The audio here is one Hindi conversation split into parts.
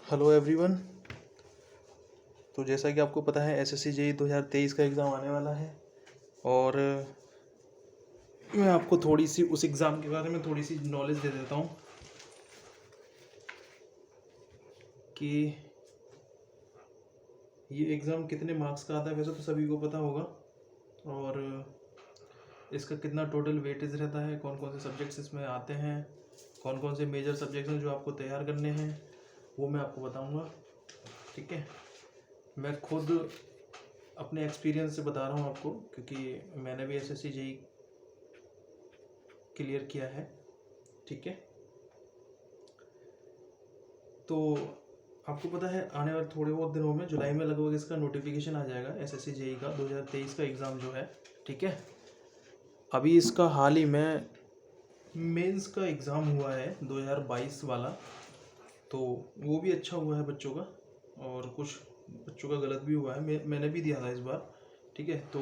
Hello everyone. तो जैसा कि आपको पता है एसएससी जेईई 2023 का एग्ज़ाम आने वाला है और मैं आपको थोड़ी सी उस एग्ज़ाम के बारे में थोड़ी सी नॉलेज दे देता हूँ कि ये एग्ज़ाम कितने मार्क्स का आता है। वैसे तो सभी को पता होगा और इसका कितना टोटल वेटेज रहता है, कौन कौन से सब्जेक्ट्स इसमें आते हैं, कौन कौन से मेजर सब्जेक्ट्स हैं जो आपको तैयार करने हैं, वो मैं आपको बताऊँगा। ठीक है, मैं खुद अपने एक्सपीरियंस से बता रहा हूँ आपको, क्योंकि मैंने भी एसएससी जेईई क्लियर किया है। ठीक है, तो आपको पता है आने वाले थोड़े बहुत दिनों में जुलाई में लगभग इसका नोटिफिकेशन आ जाएगा एसएससी जेईई का 2023 का एग्ज़ाम जो है। ठीक है, अभी इसका हाल ही में मेंस का एग्ज़ाम हुआ है 2022 वाला, तो वो भी अच्छा हुआ है बच्चों का और कुछ बच्चों का गलत भी हुआ है। मैंने भी दिया था इस बार। ठीक है, तो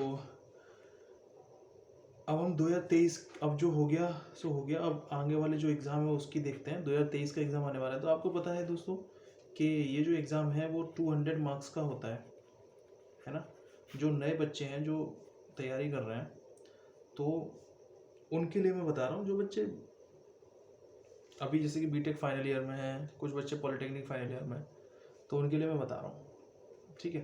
अब हम 2023 अब जो हो गया सो हो गया। अब आगे वाले जो एग्ज़ाम है उसकी देखते हैं। 2023 का एग्ज़ाम आने वाला है, तो आपको पता है दोस्तों कि ये जो एग्ज़ाम है वो 200 मार्क्स का होता है ना। जो नए बच्चे हैं जो तैयारी कर रहे हैं तो उनके लिए मैं बता रहा हूँ। जो बच्चे अभी जैसे कि बीटेक फाइनल ईयर में हैं, कुछ बच्चे पॉलिटेक्निक फाइनल ईयर में, तो उनके लिए मैं बता रहा हूँ। ठीक है,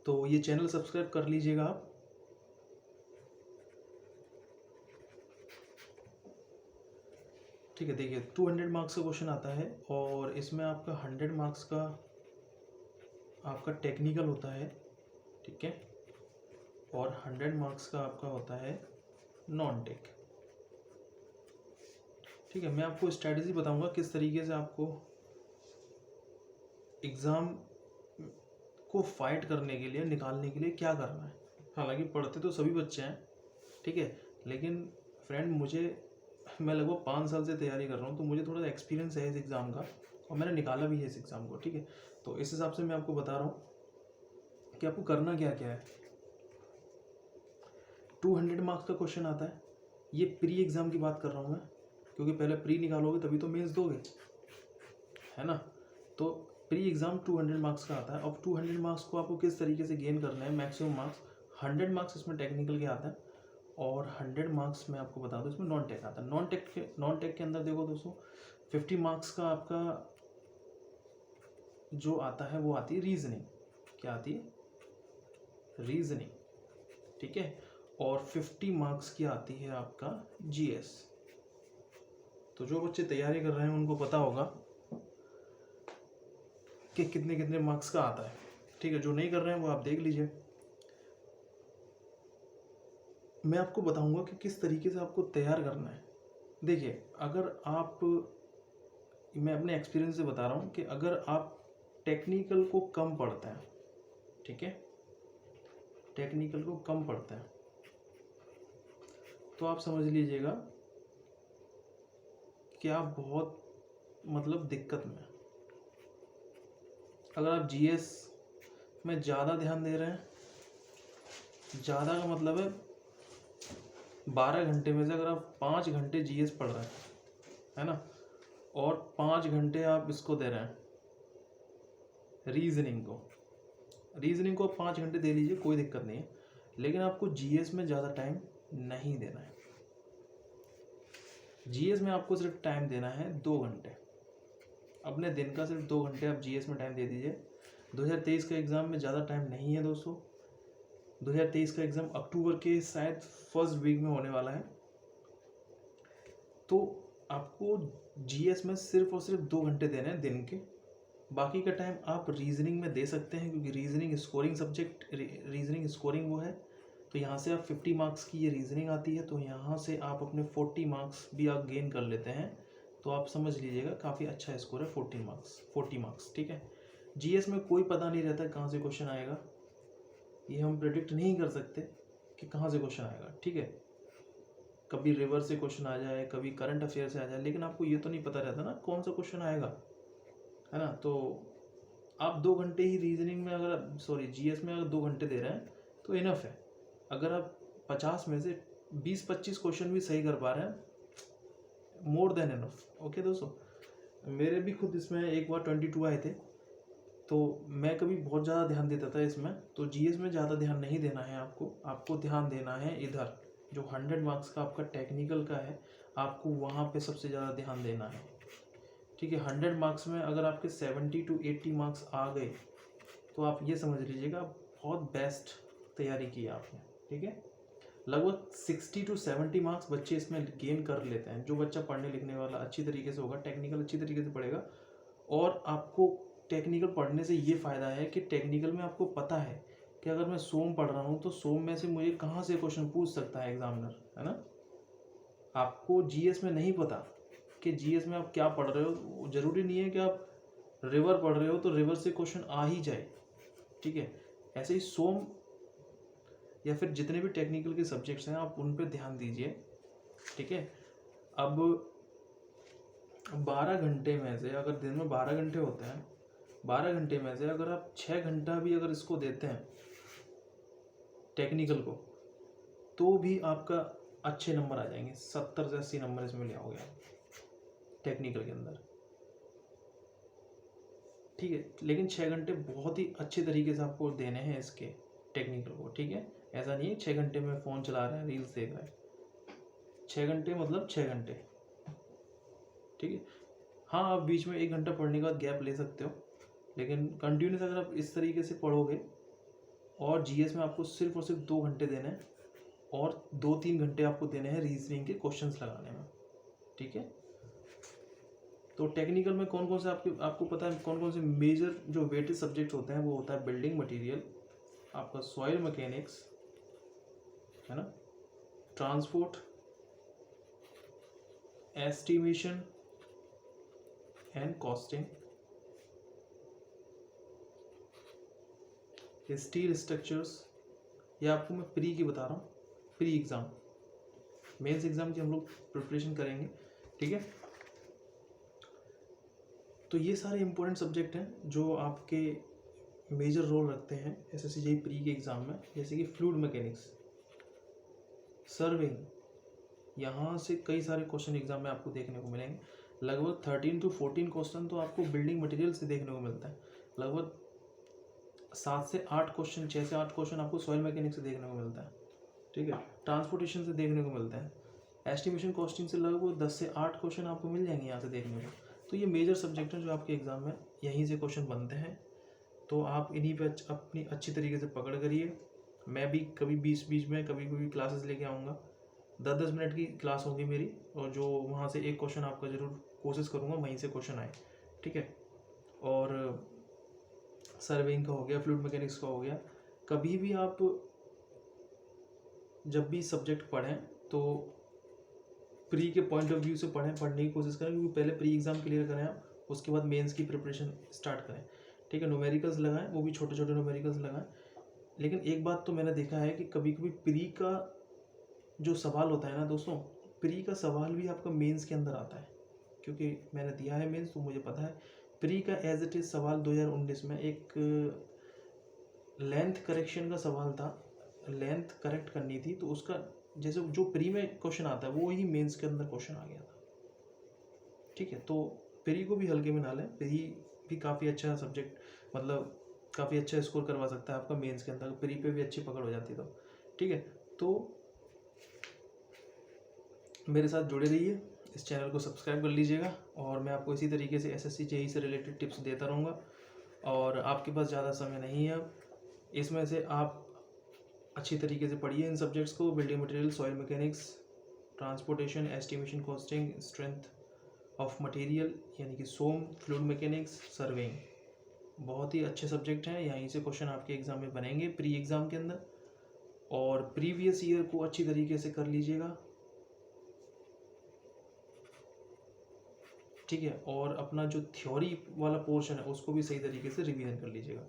तो ये चैनल सब्सक्राइब कर लीजिएगा आप। ठीक है, देखिए 200 मार्क्स का क्वेश्चन आता है और इसमें आपका 100 मार्क्स का आपका टेक्निकल होता है। ठीक है, और 100 मार्क्स का आपका होता है नॉन टेक। ठीक है, मैं आपको स्ट्रैटेजी बताऊंगा किस तरीके से आपको एग्ज़ाम को फाइट करने के लिए, निकालने के लिए क्या करना है। हालांकि पढ़ते तो सभी बच्चे हैं, ठीक है, लेकिन फ्रेंड मैं लगभग 5 साल से तैयारी कर रहा हूँ, तो मुझे थोड़ा एक्सपीरियंस है इस एग्ज़ाम का और मैंने निकाला भी है इस एग्ज़ाम को। ठीक है, तो इस हिसाब से मैं आपको बता रहा हूँ कि आपको करना क्या क्या है। 200 मार्क्स का क्वेश्चन आता है। ये प्री एग्ज़ाम की बात कर रहा हूँ मैं, क्योंकि पहले प्री निकालोगे तभी तो मेंस दोगे, है ना। तो प्री एग्ज़ाम 200 मार्क्स का आता है। अब 200 मार्क्स को आपको किस तरीके से गेन करना है, मैक्सिमम मार्क्स 100 मार्क्स इसमें टेक्निकल के आता है और 100 मार्क्स मैं आपको बता दूँ इसमें नॉन टेक आता है। नॉन टेक के अंदर देखो दोस्तों, 50 मार्क्स का आपका जो आता है वो आती है रीजनिंग। क्या आती है? रीजनिंग। ठीक है, और 50 मार्क्स की आती है आपका जीएस। तो जो बच्चे तैयारी कर रहे हैं उनको पता होगा कि कितने कितने मार्क्स का आता है। ठीक है, जो नहीं कर रहे हैं वो आप देख लीजिए। मैं आपको बताऊंगा कि किस तरीके से आपको तैयार करना है। देखिए, अगर आप, मैं अपने एक्सपीरियंस से बता रहा हूँ कि अगर आप टेक्निकल को कम पढ़ते हैं, ठीक है, टेक्निकल को कम पढ़ते हैं, तो आप समझ लीजिएगा कि आप बहुत मतलब दिक्कत में। अगर आप जीएस में ज़्यादा ध्यान दे रहे हैं, ज़्यादा का मतलब है 12 घंटे में से अगर आप 5 घंटे जीएस पढ़ रहे हैं, है ना, और 5 घंटे आप इसको दे रहे हैं रीजनिंग को आप 5 घंटे दे लीजिए, कोई दिक्कत नहीं है, लेकिन आपको जीएस में ज़्यादा टाइम नहीं देना है। जीएस में आपको सिर्फ टाइम देना है 2 घंटे। अपने दिन का सिर्फ 2 घंटे आप जीएस में टाइम दे दीजिए। 2023 का एग्ज़ाम में ज़्यादा टाइम नहीं है दोस्तों। 2023 का एग्ज़ाम अक्टूबर के शायद फर्स्ट वीक में होने वाला है। तो आपको जीएस में सिर्फ और सिर्फ 2 घंटे देने हैं दिन के। बाकी का टाइम आप रीजनिंग में दे सकते हैं, क्योंकि reasoning scoring subject, reasoning scoring वो है। तो यहाँ से आप 50 मार्क्स की ये रीजनिंग आती है, तो यहाँ से आप अपने 40 मार्क्स भी आप गेन कर लेते हैं। तो आप समझ लीजिएगा काफ़ी अच्छा स्कोर है 40 मार्क्स। ठीक है, जीएस में कोई पता नहीं रहता कहाँ से क्वेश्चन आएगा, ये हम प्रेडिक्ट नहीं कर सकते कि कहाँ से क्वेश्चन आएगा। ठीक है, कभी रिवर से क्वेश्चन आ जाए, कभी करंट अफेयर से आ जाए, लेकिन आपको ये तो नहीं पता रहता ना कौन सा क्वेश्चन आएगा, है ना। तो आप 2 घंटे ही रीजनिंग में, अगर सॉरी जीएस में अगर 2 घंटे दे रहे हैं तो इनफ है। अगर आप 50 में से 20-25 क्वेश्चन भी सही कर पा रहे हैं, मोर देन इनफ। ओके दोस्तों, मेरे भी खुद इसमें एक बार 22 आए थे, तो मैं कभी बहुत ज़्यादा ध्यान देता था इसमें। तो जीएस में ज़्यादा ध्यान नहीं देना है आपको, आपको ध्यान देना है इधर जो 100 मार्क्स का आपका टेक्निकल का है, आपको वहाँ पे सबसे ज़्यादा ध्यान देना है। ठीक है, 100 मार्क्स में अगर आपके 70 to 80 मार्क्स आ गए तो आप ये समझ लीजिएगा बहुत बेस्ट तैयारी की है आपने। ठीक है, लगभग 60 to 70 मार्क्स बच्चे इसमें गेन कर लेते हैं। जो बच्चा पढ़ने लिखने वाला अच्छी तरीके से होगा, टेक्निकल अच्छी तरीके से पढ़ेगा। और आपको टेक्निकल पढ़ने से ये फ़ायदा है कि टेक्निकल में आपको पता है कि अगर मैं सोम पढ़ रहा हूँ तो सोम में से मुझे कहाँ से क्वेश्चन पूछ सकता है एग्जामिनर, है ना। आपको जीएस में नहीं पता कि जीएस में आप क्या पढ़ रहे हो, ज़रूरी नहीं है कि आप रिवर पढ़ रहे हो तो रिवर से क्वेश्चन आ ही जाए। ठीक है, ऐसे ही सोम या फिर जितने भी टेक्निकल के सब्जेक्ट्स हैं आप उन पे ध्यान दीजिए। ठीक है, अब 12 घंटे में से अगर दिन में 12 घंटे होते हैं, 12 घंटे में से अगर आप 6 घंटा भी अगर इसको देते हैं टेक्निकल को, तो भी आपका अच्छे नंबर आ जाएंगे। 70 से 80 नंबर इसमें ले आओगे आप टेक्निकल के अंदर। ठीक है, लेकिन 6 घंटे बहुत ही अच्छे तरीके से आपको देने हैं इसके टेक्निकल को। ठीक है, ऐसा नहीं है 6 घंटे में फ़ोन चला रहा है, रील्स देख रहा है। 6 घंटे मतलब 6 घंटे। ठीक है, हाँ आप बीच में 1 घंटा पढ़ने के बाद गैप ले सकते हो, लेकिन कंटिन्यूस अगर आप इस तरीके से पढ़ोगे, और जीएस में आपको सिर्फ और सिर्फ 2 घंटे देने हैं और 2-3 घंटे आपको देने हैं रीजनिंग के क्वेश्चंस लगाने में। ठीक है, तो टेक्निकल में कौन कौन से आपको पता है कौन कौन से मेजर जो वेटेड सब्जेक्ट होते हैं, वो होता है बिल्डिंग मटेरियल, आपका सॉइल मैकेनिक्स, है ना, transport, estimation and costing, steel structures. ये आपको मैं प्री की बता रहा हूँ, प्री एग्ज़ाम, मेंस एग्ज़ाम की हम लोग प्रिपरेशन करेंगे। ठीक है, तो ये सारे इंपॉर्टेंट सब्जेक्ट हैं जो आपके मेजर रोल रखते हैं एसएससी जेईई प्री के एग्ज़ाम में। जैसे कि फ्लूइड मैकेनिक्स, सर्विंग, यहाँ से कई सारे क्वेश्चन एग्जाम में आपको देखने को मिलेंगे। लगभग 13 to 14 क्वेश्चन तो आपको बिल्डिंग मटेरियल से देखने को मिलता है। लगभग 7 से 8 क्वेश्चन, 6 से 8 क्वेश्चन आपको सॉइल मैकेनिक्स से देखने को मिलता है। ठीक है, ट्रांसपोर्टेशन से देखने को मिलता है, एस्टिमेशन कॉस्टिंग से लगभग 10 से 8 क्वेश्चन आपको मिल जाएंगे यहाँ से देखने को। तो ये मेजर सब्जेक्ट हैं जो आपके एग्ज़ाम में यहीं से क्वेश्चन बनते हैं। तो आप इन्हीं पे अपनी अच्छी तरीके से पकड़ करिए। मैं भी कभी बीच बीच में कभी कभी क्लासेस लेके आऊँगा, 10-10 मिनट की क्लास होगी मेरी, और जो वहाँ से एक क्वेश्चन आपका ज़रूर कोशिश करूँगा वहीं से क्वेश्चन आए। ठीक है, और सर्वेइंग का हो गया, फ्लूइड मैकेनिक्स का हो गया। कभी भी आप जब भी सब्जेक्ट पढ़ें तो प्री के पॉइंट ऑफ व्यू से पढ़ने की कोशिश करें, क्योंकि पहले प्री एग्ज़ाम क्लियर करें आप, उसके बाद मेंस की प्रिपरेशन स्टार्ट करें। ठीक है, न्यूमेरिकल्स लगाएं, वो भी छोटे छोटे न्यूमेरिकल्स लगाएं। लेकिन एक बात तो मैंने देखा है कि कभी कभी प्री का जो सवाल होता है ना दोस्तों, प्री का सवाल भी आपका मेंस के अंदर आता है, क्योंकि मैंने दिया है मेंस तो मुझे पता है। प्री का एज इट इज़ सवाल 2019 में एक लेंथ करेक्शन का सवाल था, लेंथ करेक्ट करनी थी, तो उसका जैसे जो प्री में क्वेश्चन आता है वो ही मेंस के अंदर क्वेश्चन आ गया था। ठीक है, तो प्री को भी हल्के में ना लें, प्री भी काफ़ी अच्छा सब्जेक्ट, मतलब काफ़ी अच्छा स्कोर करवा सकता है आपका मेंस के अंदर, प्री पे भी अच्छी पकड़ हो जाती तो। ठीक है, तो मेरे साथ जुड़े रहिए, इस चैनल को सब्सक्राइब कर लीजिएगा, और मैं आपको इसी तरीके से एसएससी जेईई से रिलेटेड टिप्स देता रहूँगा। और आपके पास ज़्यादा समय नहीं है अब, इसमें से आप अच्छी तरीके से पढ़िए इन सब्जेक्ट्स को, building material, soil mechanics, transportation, estimation costing, strength of material यानी कि सोम, फ्लूइड मैकेनिक्स, सर्वेइंग, बहुत ही अच्छे सब्जेक्ट हैं। यहीं से क्वेश्चन आपके एग्ज़ाम में बनेंगे प्री एग्ज़ाम के अंदर, और प्रीवियस ईयर को अच्छी तरीके से कर लीजिएगा। ठीक है, और अपना जो थ्योरी वाला पोर्शन है उसको भी सही तरीके से रिवीजन कर लीजिएगा।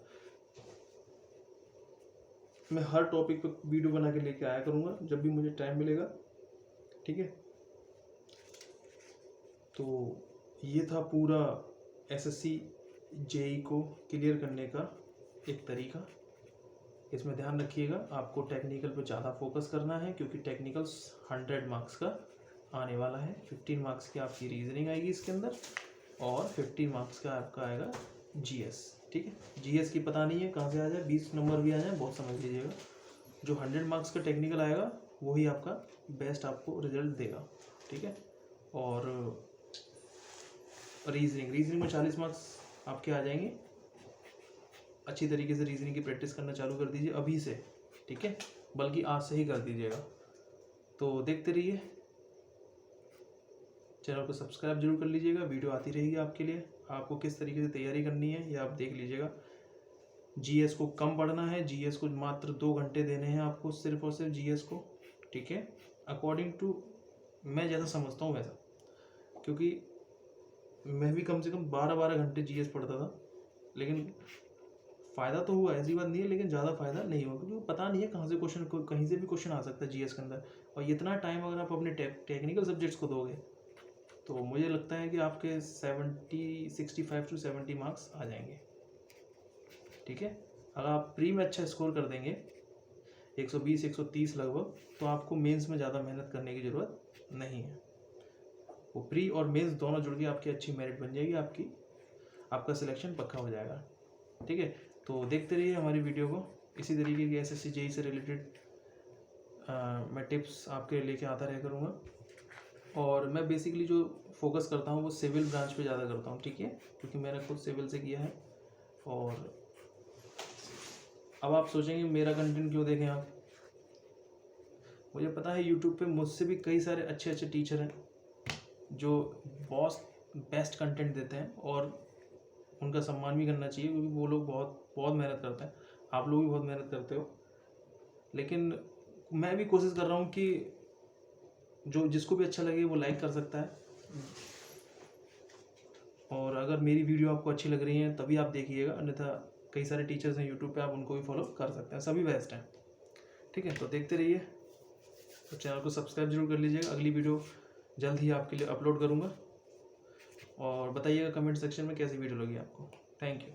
मैं हर टॉपिक पर वीडियो बना के लेके आया करूँगा जब भी मुझे टाइम मिलेगा। ठीक है, तो ये था पूरा एसएससी जेईई को क्लियर करने का एक तरीका। इसमें ध्यान रखिएगा, आपको टेक्निकल पे ज़्यादा फोकस करना है, क्योंकि टेक्निकल 100 मार्क्स का आने वाला है। 15 मार्क्स की आपकी रीजनिंग आएगी इसके अंदर, और 15 मार्क्स का आपका आएगा जीएस। ठीक है, जीएस की पता नहीं है कहाँ से आ जाए, 20 नंबर भी आ जाए, बहुत समझ लीजिएगा। जो 100 मार्क्स का टेक्निकल आएगा वही आपका बेस्ट आपको रिजल्ट देगा। ठीक है, और रीजनिंग में 40 मार्क्स आपके आ जाएंगे। अच्छी तरीके से रीजनिंग की प्रैक्टिस करना चालू कर दीजिए अभी से। ठीक है, बल्कि आज से ही कर दीजिएगा। तो देखते रहिए, चैनल को सब्सक्राइब जरूर कर लीजिएगा। वीडियो आती रहेगी आपके लिए। आपको किस तरीके से तैयारी करनी है ये आप देख लीजिएगा। जीएस को कम पढ़ना है, जीएस को मात्र 2 घंटे देने हैं आपको, सिर्फ और सिर्फ जीएस को। ठीक है, अकॉर्डिंग टू मैं ज़्यादा समझता हूँ वैसा, क्योंकि मैं भी कम से कम 12-12 घंटे जीएस पढ़ता था, लेकिन फ़ायदा तो हुआ, ऐसी बात नहीं है, लेकिन ज़्यादा फ़ायदा नहीं हुआ, क्योंकि पता नहीं है कहाँ से क्वेश्चन, कहीं से भी क्वेश्चन आ सकता है जीएस के अंदर। और इतना टाइम अगर आप अपने टेक्निकल सब्जेक्ट्स को दोगे तो मुझे लगता है कि आपके 65 to 70 मार्क्स आ जाएंगे। ठीक है, अगर आप प्री में अच्छा स्कोर कर देंगे 120-130 लगभग, तो आपको मेंस में ज़्यादा मेहनत करने की ज़रूरत नहीं है। वो प्री और मेंस दोनों जुड़ के आपकी अच्छी मेरिट बन जाएगी, आपका सिलेक्शन पक्का हो जाएगा। ठीक है, तो देखते रहिए हमारी वीडियो को। इसी तरीके की एसएससी जेई से रिलेटेड मैं टिप्स आपके लेके आता रहा करूँगा। और मैं बेसिकली जो फोकस करता हूँ वो सिविल ब्रांच पे ज़्यादा करता हूँ। ठीक है, क्योंकि मैंने खुद सिविल से किया है। और अब आप सोचेंगे मेरा कंटेंट क्यों देखें आप, मुझे पता है यूट्यूब पे मुझसे भी कई सारे अच्छे अच्छे टीचर हैं जो बहुत बेस्ट कंटेंट देते हैं, और उनका सम्मान भी करना चाहिए, क्योंकि वो लोग बहुत बहुत मेहनत करते हैं। आप लोग भी बहुत मेहनत करते हो, लेकिन मैं भी कोशिश कर रहा हूँ कि जो जिसको भी अच्छा लगे वो लाइक कर सकता है। और अगर मेरी वीडियो आपको अच्छी लग रही है तभी आप देखिएगा, अन्यथा कई सारे टीचर्स हैं यूट्यूब पे, आप उनको भी फॉलो कर सकते हैं, सभी बेस्ट हैं। ठीक है, तो देखते रहिए, तो चैनल को सब्सक्राइब जरूर कर लीजिएगा। अगली वीडियो जल्द ही आपके लिए अपलोड करूँगा, और बताइएगा कमेंट सेक्शन में कैसी वीडियो लगी आपको। Thank you.